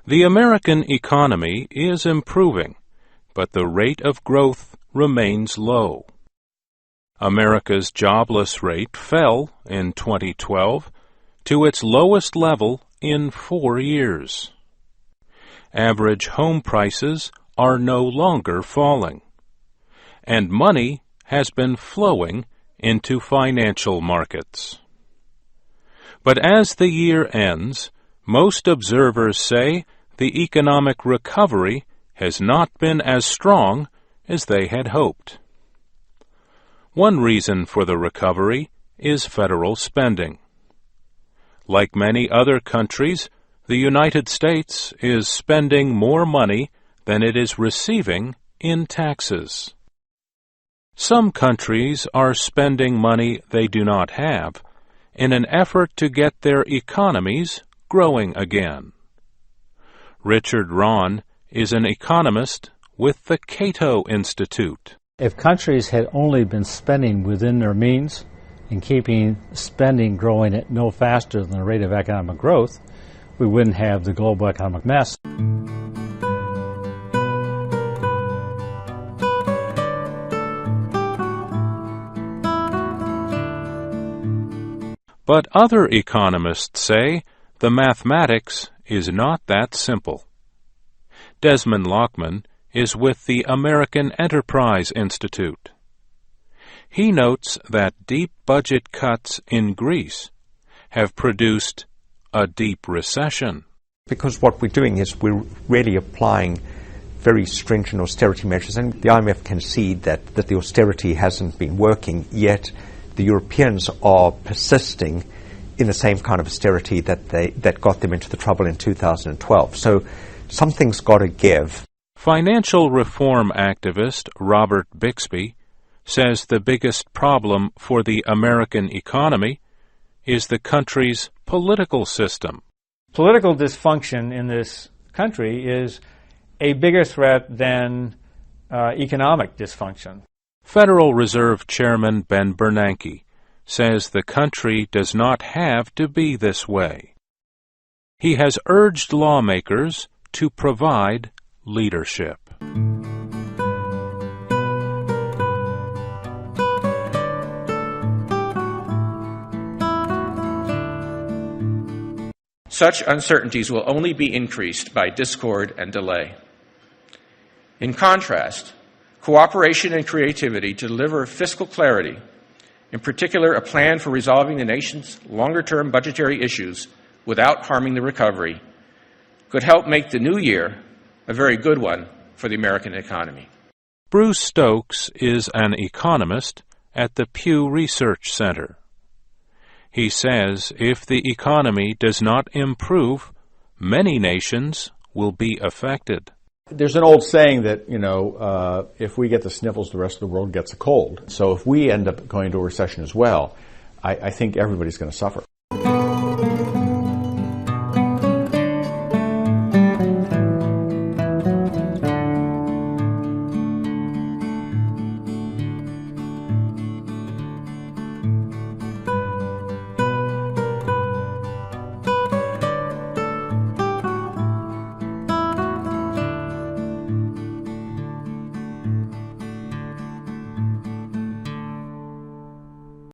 The American economy is improving, but the rate of growth remains low. America's jobless rate fell in 2012 to its lowest level in 4 years. Average home prices are no longer falling, and money has been flowing into financial markets. But as the year ends, most observers say the economic recovery has not been as strong as they had hoped. One reason for the recovery is federal spending. Like many other countries, the United States is spending more money than it is receiving in taxes. Some countries are spending money they do not have in an effort to get their economies growing again. Richard Rahn is an economist with the Cato Institute. If countries had only been spending within their means and keeping spending growing at no faster than the rate of economic growth, we wouldn't have the global economic mess. But other economists say the mathematics is not that simple. Desmond Lockman is with the American Enterprise Institute. He notes that deep budget cuts in Greece have produced a deep recession. Because what we're doing is we're really applying very stringent austerity measures, and the IMF concede that the austerity hasn't been working, yet the Europeans are persisting in the same kind of austerity that got them into the trouble in 2012. So something's got to give. Financial reform activist Robert Bixby says the biggest problem for the American economy is the country's political system. Political dysfunction in this country is a bigger threat than economic dysfunction. Federal Reserve Chairman Ben Bernanke says the country does not have to be this way. He has urged lawmakers to provide leadership. Such uncertainties will only be increased by discord and delay. In contrast, cooperation and creativity to deliver fiscal clarity, in particular a plan for resolving the nation's longer-term budgetary issues without harming the recovery, could help make the new year a very good one for the American economy. Bruce Stokes is an economist at the Pew Research Center. He says if the economy does not improve, many nations will be affected. There's an old saying that, if we get the sniffles, the rest of the world gets a cold. So if we end up going into a recession as well, I think everybody's going to suffer.